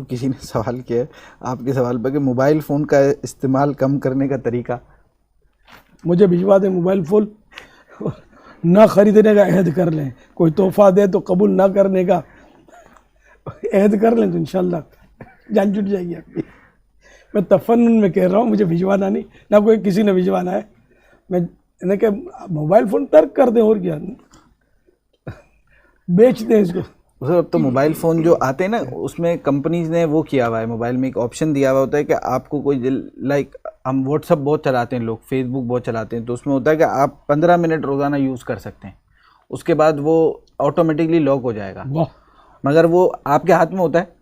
किसी ने सवाल किया है आपके सवाल पर कि मोबाइल फ़ोन का इस्तेमाल कम करने का तरीका। मुझे भिजवा दें मोबाइल फ़ोन, ना ख़रीदने का अहद कर लें, कोई तोहफ़ा दे तो कबूल ना करने का अहद कर लें तो इंशाल्लाह जान छूट जाएगी आपकी। मैं तफन्नुन में कह रहा हूँ, मुझे भिजवाना नहीं, ना कोई किसी ने भिजवाना है। मैंने कहा मोबाइल फ़ोन तर्क कर दें, और क्या बेच दें इसको। सर अब तो मोबाइल फ़ोन जो आते हैं ना, उसमें कंपनीज ने वो किया हुआ है, मोबाइल में एक ऑप्शन दिया हुआ होता है कि आपको कोई लाइक हम व्हाट्सअप बहुत चलाते हैं लोग, फेसबुक बहुत चलाते हैं, तो उसमें होता है कि आप 15 मिनट रोज़ाना यूज़ कर सकते हैं, उसके बाद वो ऑटोमेटिकली लॉक हो जाएगा। मगर वो आपके हाथ में होता है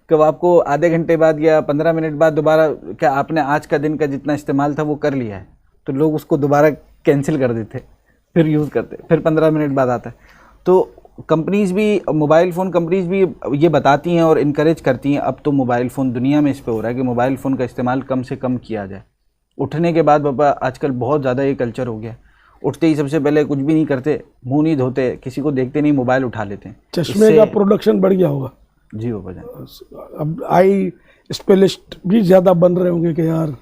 कि वो आपको आधे घंटे बाद या 15 मिनट बाद दोबारा, क्या आपने आज का दिन का जितना इस्तेमाल था वो कर लिया है, तो लोग उसको दोबारा कैंसिल कर देते, फिर यूज़ करते, फिर 15 मिनट बाद आता है। तो कंपनीज़ भी, मोबाइल फ़ोन कंपनीज़ भी ये बताती हैं और इनकरेज करती हैं, अब तो मोबाइल फ़ोन दुनिया में इस पे हो रहा है कि मोबाइल फ़ोन का इस्तेमाल कम से कम किया जाए। उठने के बाद बाबा आजकल बहुत ज़्यादा ये कल्चर हो गया, उठते ही सबसे पहले कुछ भी नहीं करते, मुंह नहीं धोते, किसी को देखते नहीं, मोबाइल उठा लेते हैं। चश्मे का प्रोडक्शन बढ़ गया होगा जी बाबा जान। अब आई स्पेशलिस्ट भी ज़्यादा बन रहे होंगे कि यार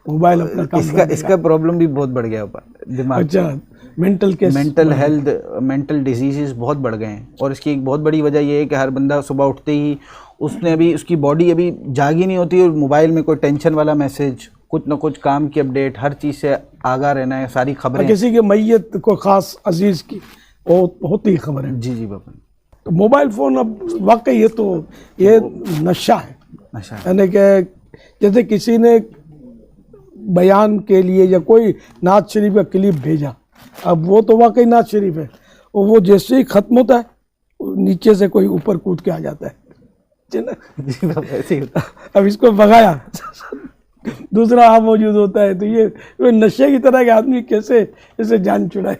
मोबाइल अपना काम इसका प्रॉब्लम भी बहुत बढ़ गया दिमाग। अच्छा, मेंटल हेल्थ, मेंटल डिजीज़ बहुत बढ़ गए हैं, और इसकी एक बहुत बड़ी वजह यह है कि हर बंदा सुबह उठते ही उसने अभी, उसकी बॉडी अभी जागी नहीं होती, और मोबाइल में कोई टेंशन वाला मैसेज, कुछ ना कुछ काम की अपडेट, हर चीज़ से आगा रहना है, सारी खबरें, किसी के मैयत को ख़ास अजीज़ की होती ही खबर है। जी जी बाबा। तो मोबाइल फ़ोन अब वाकई ये नशा है, यानी कि जैसे किसी ने बयान के लिए या कोई नात शरीफ का क्लिप भेजा, अब वो तो वाकई नात शरीफ है, और वो जैसे ही ख़त्म होता है नीचे से कोई ऊपर कूद के आ जाता है, अब इसको भगाया दूसरा वहाँ मौजूद होता है। तो ये नशे की तरह के आदमी कैसे इसे जान छुड़ाए,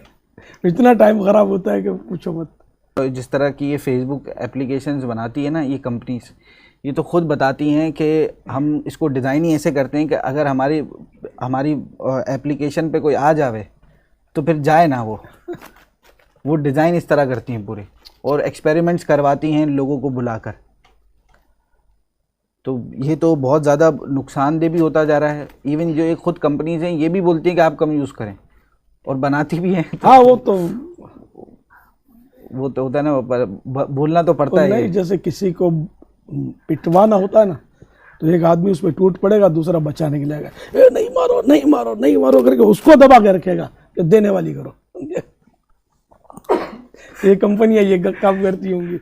इतना टाइम ख़राब होता है कि पूछो मत। तो जिस तरह की ये फेसबुक एप्लीकेशंस बनाती है ना ये कंपनीज, ये तो खुद बताती हैं कि हम इसको डिज़ाइन ही ऐसे करते हैं कि अगर हमारी एप्लीकेशन पे कोई आ जावे तो फिर जाए ना, वो डिज़ाइन इस तरह करती हैं पूरे, और एक्सपेरिमेंट्स करवाती हैं लोगों को बुलाकर। तो ये तो बहुत ज़्यादा नुकसानदेह भी होता जा रहा है। इवन जो ये खुद कंपनीज हैं ये भी बोलती हैं कि आप कम यूज़ करें, और बनाती भी हैं। हाँ, वो तो होता है ना, बोलना तो पड़ता है। नहीं, जैसे किसी को पिटवाना होता है ना, तो एक आदमी उसमें टूट पड़ेगा, दूसरा बचाने के लिए आएगा, ए नहीं मारो नहीं मारो नहीं मारो करके उसको दबा के रखेगा कि देने वाली करो। ये कंपनियां ये काम करती होंगी।